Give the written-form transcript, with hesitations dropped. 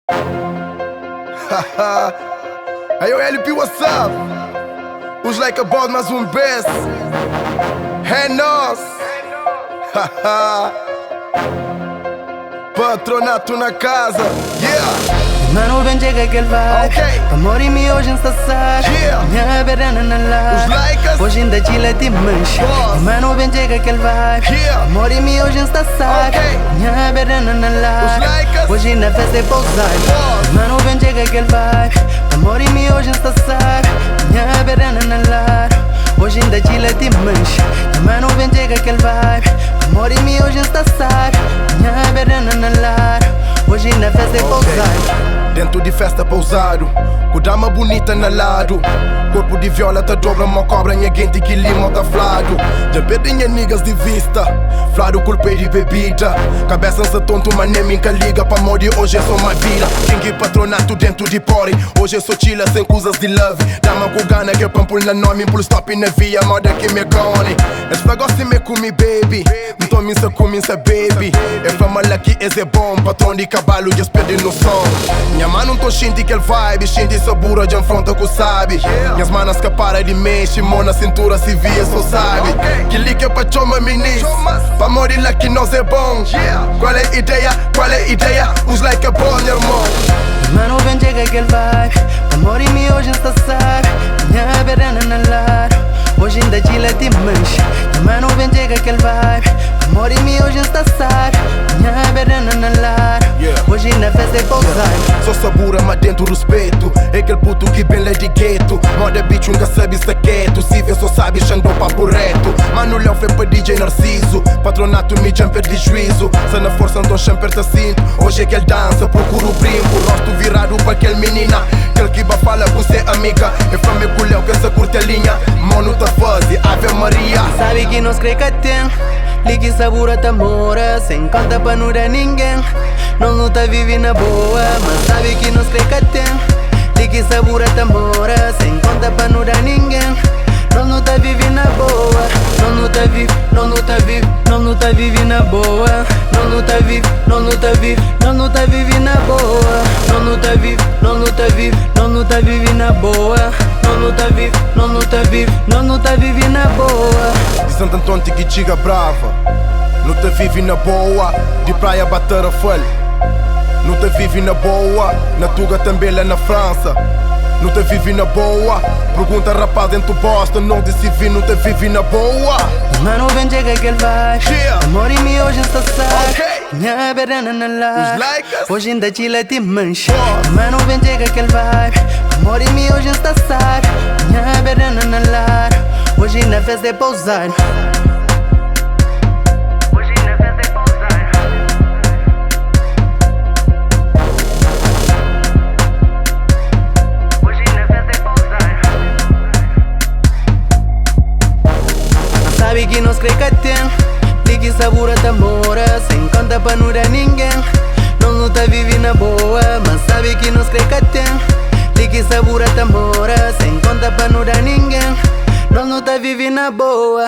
Hey yo LP, what's up? Os like about mais best. É nós. Patronato na casa. Yeah. Mano, vem chega aquele vibe. Okay. Amor e mi hoje está saco. Yeah. Minha verana na Os live. likers. Hoje ainda chila te mancha. Boss. Mano, vem chega aquele vibe. Yeah. Amor e mi hoje está saco. Okay. Minha verana na Os live. likers. Hoje na festa é pousar. Boss. Mano, vem chega aquele vibe. Amor e mi hoje está saco. Minha verana na live. Hoje ainda chila te mancha. Mano, vem chega aquele vibe. Amor e mi hoje está saco. Minha verana na live. Hoje na festa é pousar. Dentro de festa pousado, com dama bonita na lado. Corpo de viola tá dobra, uma cobra, minha gente que lima tá flado. Já perdem niggas de vista, flado culpei de bebida. Cabeça se tonto, mas nem me liga pra morrer, hoje é só uma vida. King patronato dentro de pori, hoje é só chila sem coisas de love. Dama com gana que pampul na nome, pull stop na via, moda que me gone. Es negócio se me come baby, então me se começa baby. É fama lá que esse é bom, patrão de cavalo, just perde no som. Minha mano não tô senti aquele vibe, senti sabura de enfronta com sabe. Minhas manas que para de mexe, mão na cintura se via só sabe. Que liga pra choma ministro, pra morrer lá que nós é bom. Qual é a ideia? Qual é a ideia? Os like é bom, meu irmão. Mano, vem chega aquele vibe. Amor e mi hoje está sabe. Minha verana na lar. Hoje ainda chila te mancha. Mano, vem chega aquele vibe. Amor e mi hoje está sabe. Minha verana na lar. Hoje na festa é pousar. Só sabura, mas dentro respeito. É aquele puto que bem lá de gueto. Moda bitch, nunca sabe se quieto. Se vê só sabe, xandou papo reto. Mano, Léo foi pra DJ Narciso. Patronato me jumper de juízo. Se na força andou champer tá cinto. Hoje é que ele dança, procura o brinco. Rosto virado pra aquele menina. Aquele que vai falar com você amiga. É fama com Léo que essa curta linha. Mano tá fazendo Ave Maria. Sabe que nós crê que tem. Ligue sabura tá mora. Sem conta pra não dar ninguém. Nós não tá vivendo na boa. Mas sabe que nós crê que tem. Ligue sabura tá mora. Sem conta pra não dar ninguém. Nós não tá vivendo na boa. Nós não tá vivo, nós não tá vivo. Nós não tá vivendo na boa. Nós não tá vivo, nós não tá vivo. Nós não tá vivendo na boa. Nós não tá vivo, nós não tá vivo. Nós não tá vivendo na boa. Nós não tá vivo, nós não tá vivo. Nós não tá vivendo na boa. De Santo Antônio que chiga brava. Não te vive na boa. De praia bater a folha. Não te vive na boa. Na Tuga também lá na França. Não te vive na boa. Pergunta rapaz dentro Boston. Não te se vi, não te vive na boa. Mano, vem chega aquele vibe. Yeah. Amor e mi hoje está sabe. Okay. Minha verana na lar. Os likers. Hoje ainda chila te mancha. Boss. Mano, vem chega aquele vibe. Amor e mi hoje está sabe. Minha verana na lar. Hoje na festa é pousar. Hoje na festa é pousar. Hoje na festa é pousar. Sabe que nós crê que tem. Ligue sabura tá mora. Sem conta pra não dar ninguém. Nós não tá vivendo na boa. Mas sabe que nós crê que tem. Ligue sabura tá mora. Sem conta pra não dar ninguém. Nós não tá vivendo na boa.